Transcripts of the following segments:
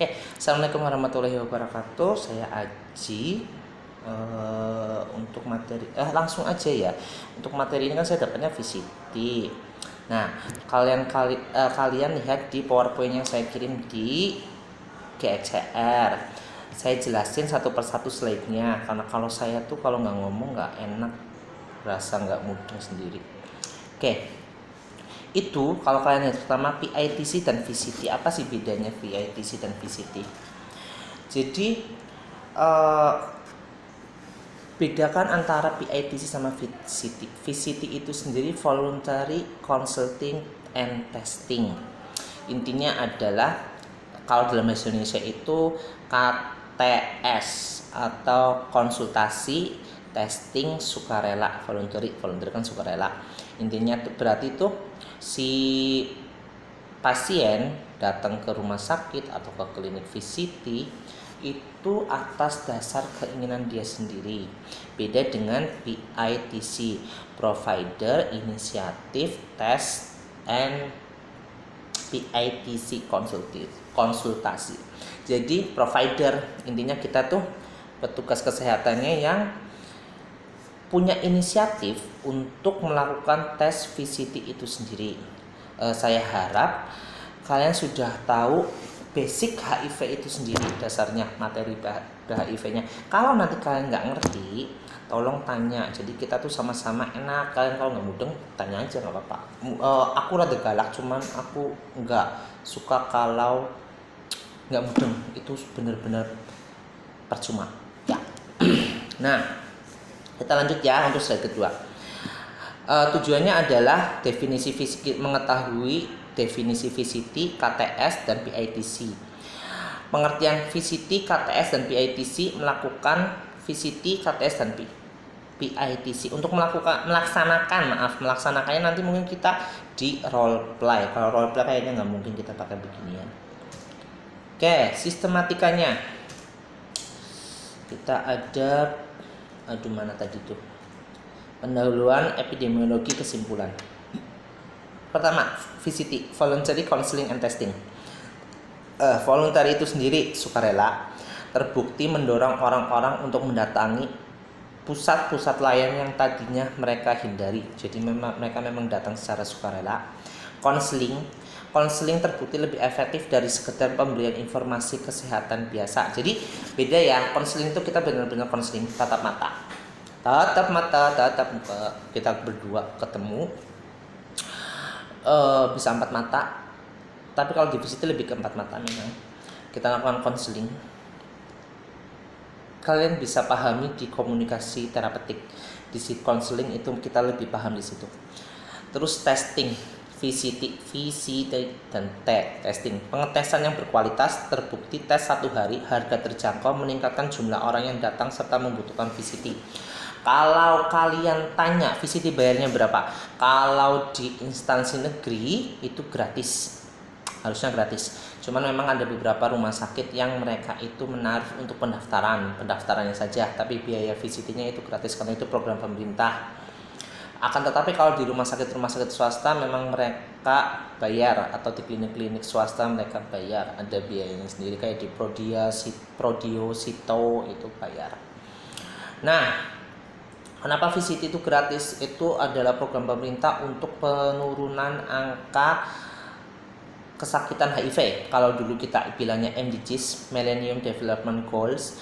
Oke, assalamualaikum warahmatullahi wabarakatuh. Saya Aji. Untuk materi, langsung aja ya. Untuk materi ini kan saya dapatnya VCT. Nah, kalian lihat di PowerPoint yang saya kirim di GXR. Saya jelasin satu persatu slide-nya. Karena kalau saya tuh kalau nggak ngomong nggak enak, rasa nggak mudeng sendiri. Oke. Itu kalau kalian lihat pertama PITC dan VCT. Apa sih bedanya PITC dan VCT? Jadi bedakan antara PITC sama VCT. VCT itu sendiri voluntary consulting and testing. Intinya adalah kalau dalam bahasa Indonesia itu KTS atau konsultasi testing sukarela. Voluntary kan sukarela. Intinya berarti itu si pasien datang ke rumah sakit atau ke klinik VCT itu atas dasar keinginan dia sendiri. Beda dengan PITC, Provider Initiative Test and PITC konsultasi. Jadi provider, intinya kita tuh petugas kesehatannya yang punya inisiatif untuk melakukan tes VCT itu sendiri. Saya harap kalian sudah tahu basic HIV itu sendiri, dasarnya materi HIV-nya. Kalau nanti kalian nggak ngerti, tolong tanya. Jadi kita tuh sama-sama enak. Kalian kalau nggak mudeng, tanya aja nggak apa-apa. Aku rada galak, cuman aku nggak suka kalau nggak mudeng. Itu benar-benar percuma. Ya. Nah, kita lanjut ya untuk slide kedua. Tujuannya adalah mengetahui definisi VCT, KTS, dan PITC. Pengertian VCT, KTS, dan PITC melakukan VCT, KTS, dan PITC. Untuk melaksanakannya nanti mungkin kita di role play. Kalau role play kayaknya nggak mungkin kita pakai beginian. Oke, sistematikanya kita ada. Mana tadi tuh? Pendahuluan, epidemiologi, kesimpulan. Pertama, VCT, Voluntary Counseling and Testing. Voluntary itu sendiri sukarela, terbukti mendorong orang-orang untuk mendatangi pusat-pusat layanan yang tadinya mereka hindari. Jadi mereka memang datang secara sukarela. Konseling terbukti lebih efektif dari sekedar pemberian informasi kesehatan biasa. Jadi beda ya, konseling itu kita benar-benar konseling tatap mata, tatap muka. Kita berdua ketemu, bisa 4 mata. Tapi kalau di VCT lebih ke 4 mata memang. Kita lakukan konseling. Kalian bisa pahami di komunikasi terapeutik. Di konseling itu kita lebih paham di situ. Terus testing. VCT dan testing. Pengetesan yang berkualitas, terbukti tes 1 hari, harga terjangkau, meningkatkan jumlah orang yang datang serta membutuhkan VCT. Kalau kalian tanya VCT bayarnya berapa? Kalau di instansi negeri itu gratis, harusnya gratis. Cuman memang ada beberapa rumah sakit yang mereka itu menaruh untuk pendaftarannya saja, tapi biaya VCT-nya itu gratis karena itu program pemerintah. Akan tetapi kalau di rumah sakit swasta memang mereka bayar, atau di klinik-klinik swasta mereka bayar, ada biayanya sendiri, kayak di Prodio, Sito itu bayar. Nah, kenapa VCT itu gratis? Itu adalah program pemerintah untuk penurunan angka kesakitan HIV. Kalau dulu kita bilangnya MDGs, Millennium Development Goals,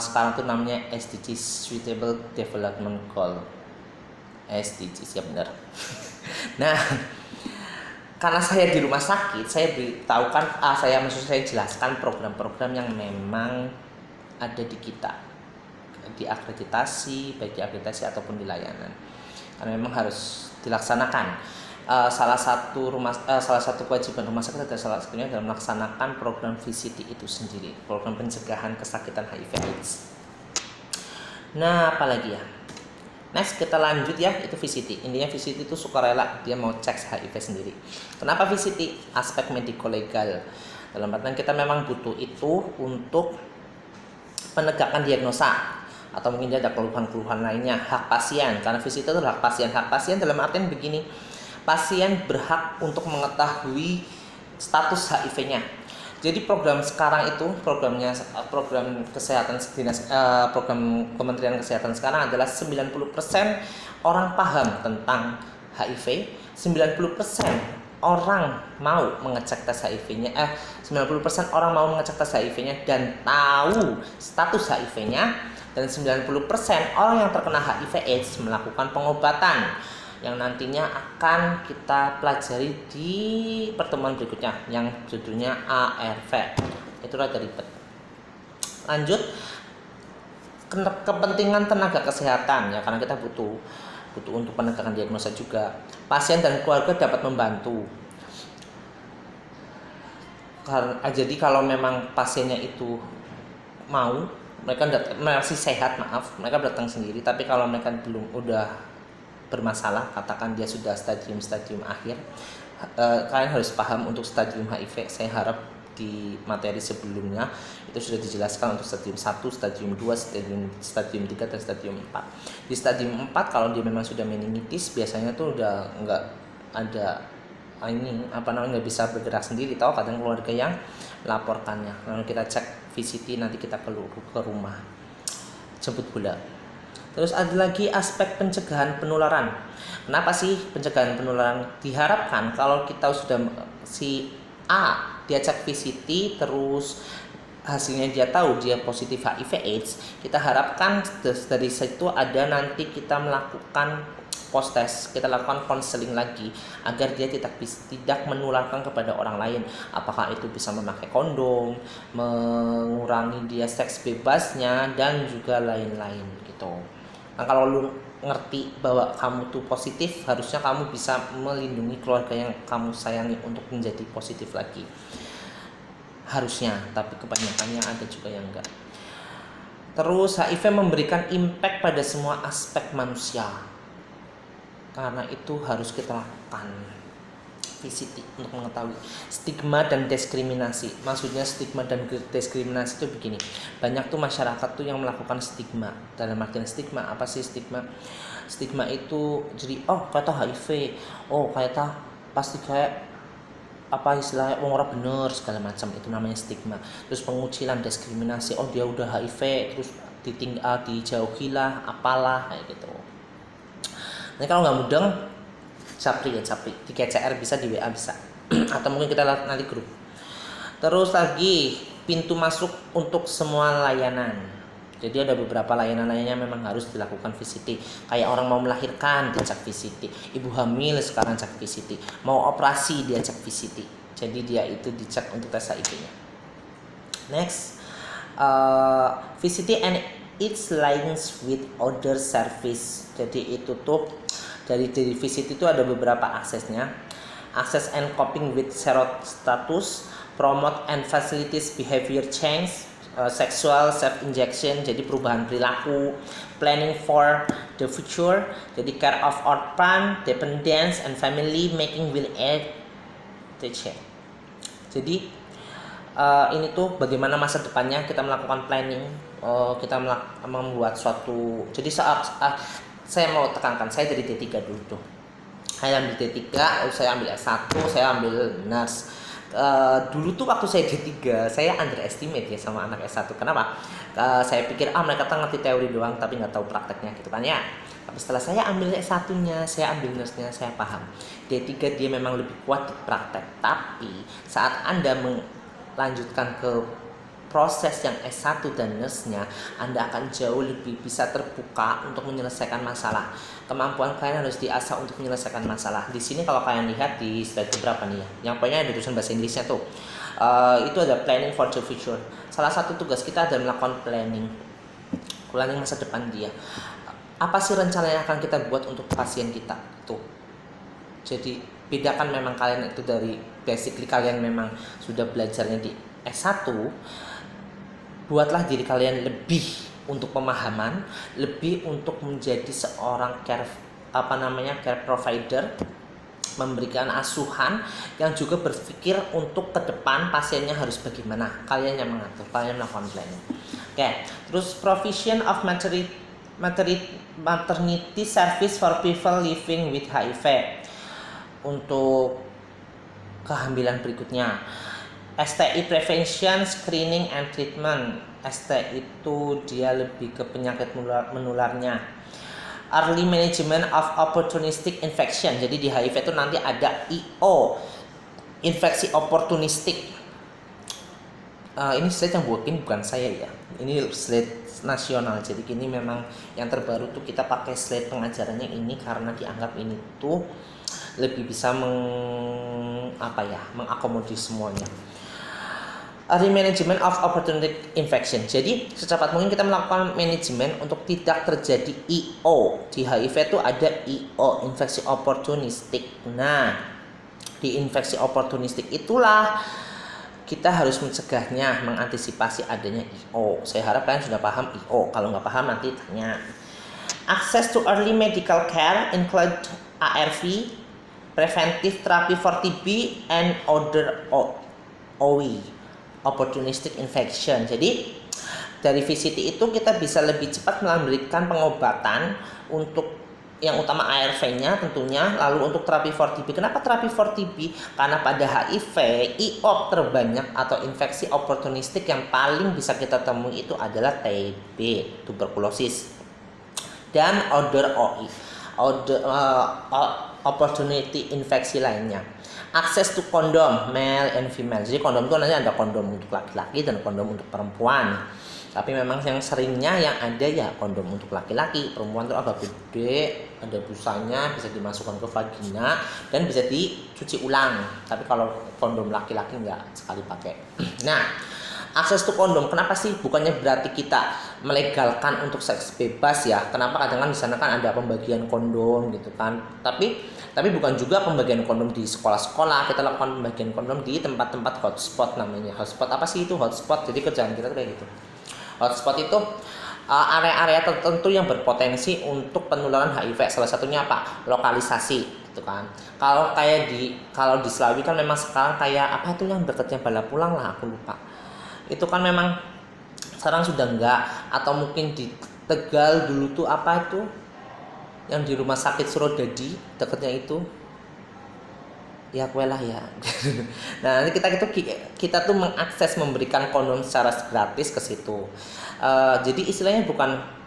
sekarang tuh namanya SDGs, Sustainable Development Goal. SDGs ya benar. Nah, karena saya di rumah sakit, saya beritahukan, saya jelaskan program-program yang memang ada di kita, di akreditasi, baik di akreditasi ataupun di layanan, karena memang harus dilaksanakan. Salah satu kewajiban rumah sakit adalah salah satunya dalam melaksanakan program VCT itu sendiri, program pencegahan kesakitan HIV/AIDS. Nah, apalagi ya? Next kita lanjut ya, itu VCT. Intinya VCT itu sukarela, dia mau cek HIV sendiri. Kenapa VCT? Aspek mediko-legal. Dalam artian kita memang butuh itu untuk penegakan diagnosa, atau mungkin dia ada keluhan-keluhan lainnya, hak pasien. Karena VCT itu hak pasien. Hak pasien dalam artian begini, pasien berhak untuk mengetahui status HIV-nya. Jadi program sekarang itu program kesehatan program Kementerian Kesehatan sekarang adalah 90% orang paham tentang HIV, 90% orang mau mengecek tes HIV-nya 90% orang mau mengecek tes HIV-nya dan tahu status HIV-nya, dan 90% orang yang terkena HIV AIDS melakukan pengobatan yang nantinya akan kita pelajari di pertemuan berikutnya yang judulnya ARV. Itulah dari ribet. Lanjut, kepentingan tenaga kesehatan ya, karena kita butuh untuk penegakan diagnosa juga. Pasien dan keluarga dapat membantu. Jadi kalau memang pasiennya itu mau, mereka masih sehat, mereka datang sendiri. Tapi kalau mereka belum udah bermasalah, katakan dia sudah stadium akhir, kalian harus paham untuk stadium HIV. Saya harap di materi sebelumnya itu sudah dijelaskan untuk stadium 1, stadium 2, stadium 3 dan stadium 4. Di stadium 4 kalau dia memang sudah meningitis, biasanya tuh udah nggak ada nggak bisa bergerak sendiri, tahu kadang keluarga yang melaporkannya. Lalu kita cek VCT, nanti kita ke rumah jemput bola. Terus ada lagi aspek pencegahan penularan. Kenapa sih pencegahan penularan? Diharapkan kalau kita sudah si A dia cek VCT terus hasilnya dia tahu dia positif HIV AIDS, kita harapkan dari situ ada nanti kita melakukan post test, kita lakukan konseling lagi agar dia tidak menularkan kepada orang lain. Apakah itu bisa memakai kondom, mengurangi dia seks bebasnya dan juga lain-lain gitu. Nah, kalau lu ngerti bahwa kamu tuh positif, harusnya kamu bisa melindungi keluarga yang kamu sayangi untuk menjadi positif lagi. Harusnya, tapi kebanyakannya ada juga yang enggak. Terus HIV memberikan impact pada semua aspek manusia. Karena itu harus kita lakukan VCT untuk mengetahui stigma dan diskriminasi. Maksudnya stigma dan diskriminasi itu begini, banyak tuh masyarakat tuh yang melakukan stigma. Dalam artian stigma, apa sih stigma? Stigma itu jadi kata HIV, kata pasti kayak apa istilahnya orang bener segala macam, itu namanya stigma. Terus pengucilan, diskriminasi, dia udah HIV terus dijauhilah apalah kayak gitu. Nah kalau nggak mudeng, Capri di KCR bisa, di WA bisa atau mungkin kita nanti grup. Terus lagi pintu masuk untuk semua layanan. Jadi ada beberapa layanan-layannya memang harus dilakukan VCT. Kayak orang mau melahirkan dia cek VCT, ibu hamil sekarang cek VCT, mau operasi dia cek VCT. Jadi dia itu dicek untuk tes HIV-nya. Next, VCT and its links with other service. Jadi itu tuh dari VCT itu ada beberapa aksesnya. Access and coping with zero status, promote and facilities behavior change, sexual self injection, jadi perubahan perilaku, planning for the future, jadi care of orphan, dependents and family, making will aid etc. Jadi ini tuh bagaimana masa depannya kita melakukan planning, kita membuat suatu. Jadi saya mau tekankan, saya dari D3 dulu tuh. Saya ambil D3, saya ambil S1, saya ambil nurse. Dulu tuh waktu saya D3, saya underestimate ya sama anak S1. Kenapa? Saya pikir mereka tuh ngerti teori doang tapi nggak tahu prakteknya gitu kan ya. Tapi setelah saya ambil S1-nya, saya ambil nurse-nya, saya paham. D3 dia memang lebih kuat di praktek. Tapi saat Anda melanjutkan ke proses yang S1 dan nurse-nya, Anda akan jauh lebih bisa terbuka untuk menyelesaikan masalah. Kemampuan kalian harus diasah untuk menyelesaikan masalah. Di sini kalau kalian lihat di slide berapa nih ya, yang pokoknya ada tulisan bahasa Inggrisnya tuh. Itu ada planning for the future. Salah satu tugas kita adalah melakukan planning masa depan dia. Apa sih rencana yang akan kita buat untuk pasien kita tuh. Jadi bedakan memang kalian itu dari basically kalian memang sudah belajarnya di S1. Buatlah diri kalian lebih untuk pemahaman, lebih untuk menjadi seorang care provider, memberikan asuhan yang juga berpikir untuk ke depan pasiennya harus bagaimana. Kalian yang mengatur, kalian melakukan planning. Oke, terus provision of maternity service for people living with HIV. Untuk kehamilan berikutnya, STI prevention, screening and treatment. STI itu dia lebih ke penyakit menularnya. Early management of opportunistic infection. Jadi di HIV itu nanti ada IO, infeksi oportunistik. Ini slide yang buatin bukan saya ya. Ini slide nasional. Jadi ini memang yang terbaru tuh kita pakai slide pengajarannya ini karena dianggap ini tuh lebih bisa mengakomodir semuanya. Early management of opportunistic infection. Jadi secepat mungkin kita melakukan manajemen untuk tidak terjadi IO. Di HIV itu ada IO, infeksi oportunistik. Nah, di infeksi oportunistik itulah kita harus mencegahnya, mengantisipasi adanya IO. Saya harap kalian sudah paham IO. Kalau nggak paham nanti tanya. Access to early medical care include ARV, preventive therapy for TB, and other OI. Opportunistic infection. Jadi dari VCT itu kita bisa lebih cepat memberikan pengobatan untuk yang utama ARV-nya tentunya, lalu untuk terapi for TB. Kenapa terapi for TB? Karena pada HIV IO terbanyak atau infeksi oportunistik yang paling bisa kita temui itu adalah TB, tuberkulosis, dan other OI, opportunity infeksi lainnya. Akses to kondom male and female. Jadi kondom itu nanti ada kondom untuk laki-laki dan kondom untuk perempuan. Tapi memang yang seringnya yang ada ya kondom untuk laki-laki. Perempuan itu agak gede, ada busanya, bisa dimasukkan ke vagina dan bisa dicuci ulang. Tapi kalau kondom laki-laki nggak sekali pakai. Nah, akses to kondom, kenapa sih? Bukannya berarti kita melegalkan untuk seks bebas ya. Kenapa kadang-kadang di sana kan ada pembagian kondom gitu kan. Tapi bukan juga pembagian kondom di sekolah-sekolah. Kita lakukan pembagian kondom di tempat-tempat hotspot namanya. Hotspot apa sih itu hotspot? Jadi kerjaan kita tuh kayak gitu. Hotspot itu area-area tertentu yang berpotensi untuk penularan HIV. Salah satunya apa? Lokalisasi gitu kan. Kalau di Selawi kan memang sekarang kayak apa itu yang dekatnya Balapulang lah, aku lupa. Itu kan memang sekarang sudah enggak, atau mungkin di Tegal dulu tuh apa itu yang di rumah sakit Surodadi dekatnya itu ya kue lah ya. Nah nanti kita tuh mengakses memberikan kondom secara gratis ke situ. Jadi istilahnya bukan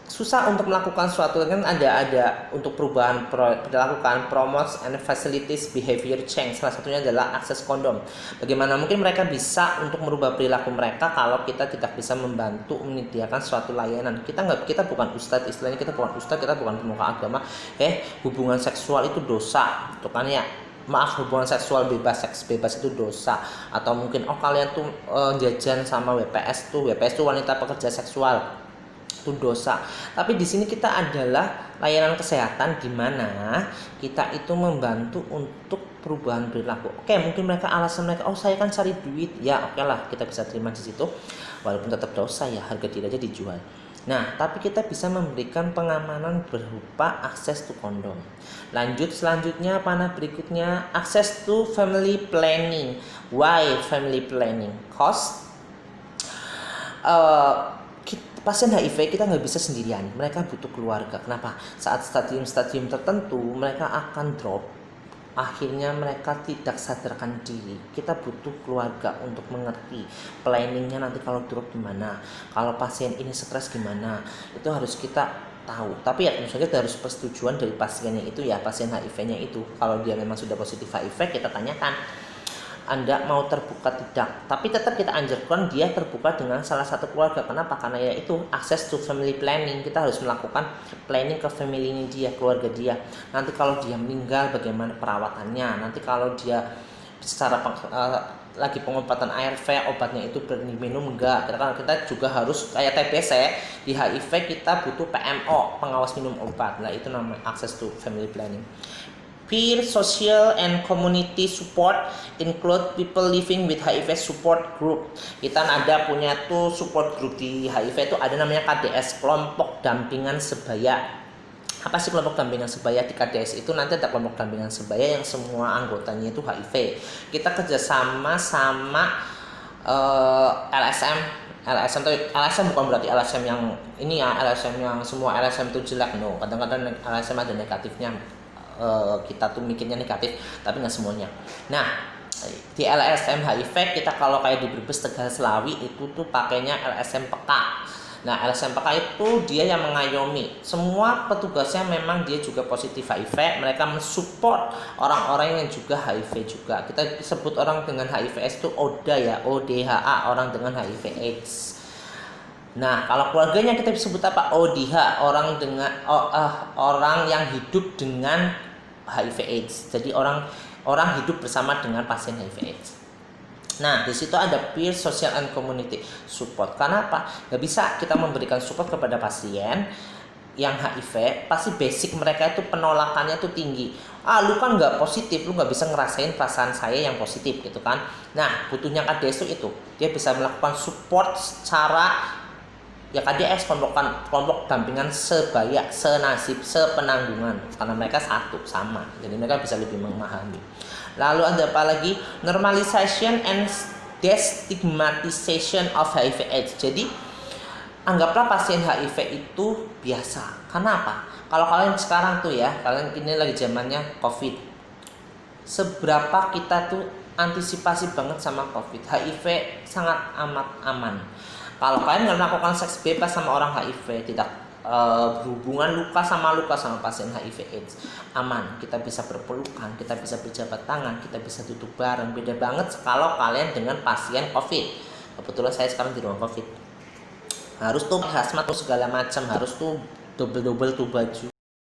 susah untuk melakukan suatu kan ada untuk perubahan dilakukan promotes and facilities behavior change. Salah satunya adalah akses kondom. Bagaimana mungkin mereka bisa untuk merubah perilaku mereka kalau kita tidak bisa membantu menyediakan suatu layanan. Kita bukan ustadz, istilahnya kita bukan ustadz, kita bukan pemuka agama. Hubungan seksual itu dosa, gitu kan ya. Maaf, hubungan seksual bebas, seks bebas itu dosa. Atau mungkin kalian tuh jajan sama WPS tuh wanita pekerja seksual, itu dosa. Tapi di sini kita adalah layanan kesehatan di mana kita itu membantu untuk perubahan perilaku. Oke, mungkin alasan mereka, saya kan cari duit. Ya, oke lah, kita bisa terima di situ. Walaupun tetap dosa ya, harga diri aja dijual. Nah, tapi kita bisa memberikan pengamanan berupa akses to kondom. Selanjutnya berikutnya akses to family planning. Why family planning? Pasien HIV kita nggak bisa sendirian, mereka butuh keluarga. Kenapa? Saat stadium-stadium tertentu mereka akan drop, akhirnya mereka tidak sadarkan diri. Kita butuh keluarga untuk mengerti planningnya nanti kalau drop gimana, kalau pasien ini stres gimana, itu harus kita tahu. Tapi ya tentu saja harus persetujuan dari pasiennya itu ya, pasien HIV-nya itu. Kalau dia memang sudah positif HIV, kita tanyakan, Anda mau terbuka tidak? Tapi tetap kita anjurkan dia terbuka dengan salah satu keluarga. Kenapa? Karena ya itu access to family planning. Kita harus melakukan planning ke family-nya dia, keluarga dia. Nanti kalau dia meninggal bagaimana perawatannya? Nanti kalau dia secara lagi pengobatan ARV, obatnya itu minum enggak? Kita juga harus kayak TBC di HIV kita butuh PMO, pengawas minum obat. Nah itu namanya access to family planning. Peer, social, and community support include people living with HIV support group. Kita ada punya tuh support group di HIV itu ada namanya KDS, kelompok dampingan sebaya. Apa sih kelompok dampingan sebaya? Di KDS itu nanti ada kelompok dampingan sebaya yang semua anggotanya itu HIV. Kita kerjasama sama LSM bukan berarti LSM yang ini ya, LSM yang semua LSM itu jelek, no. Kadang-kadang LSM ada negatifnya. Kita tuh mikirnya negatif, tapi nggak semuanya. Nah, Di LSM HIV kita kalau kayak di Brebes, Tegal, Selawi itu tuh pakainya LSM peka. Nah, LSM peka itu dia yang mengayomi. Semua petugasnya memang dia juga positif HIV. Mereka mensupport orang-orang yang juga HIV juga. Kita sebut orang dengan HIV/AIDS itu ODA ya, ODHA, orang dengan HIV/AIDS. Nah, kalau keluarganya kita sebut apa? ODH, orang dengan orang yang hidup dengan HIV/AIDS. Jadi orang hidup bersama dengan pasien HIV/AIDS. Nah, di situ ada peer social and community support. Karena apa? Gak bisa kita memberikan support kepada pasien yang HIV, pasti basic mereka itu penolakannya tuh tinggi. Lu kan nggak positif, lu nggak bisa ngerasain perasaan saya yang positif gitu kan. Nah, butuhnya KDS itu dia bisa melakukan support secara ya KDS, kelompok dampingan sebaya, senasib, sepenanggungan, karena mereka satu sama, jadi mereka bisa lebih memahami. Lalu ada apa lagi? Normalization and destigmatization of HIV/AIDS. Jadi anggaplah pasien HIV itu biasa. Karena apa? Kalau kalian sekarang tuh ya, kalian ini lagi zamannya COVID. Seberapa kita tuh antisipasi banget sama COVID. HIV sangat amat aman. Kalau kalian melakukan seks bebas sama orang HIV, tidak berhubungan luka sama pasien HIV/AIDS, aman. Kita bisa berpelukan, kita bisa berjabat tangan, kita bisa duduk bareng. Beda banget kalau kalian dengan pasien COVID. Kebetulan saya sekarang di ruang COVID. Harus tuh hazmat tuh segala macam, harus tuh double tuh baju.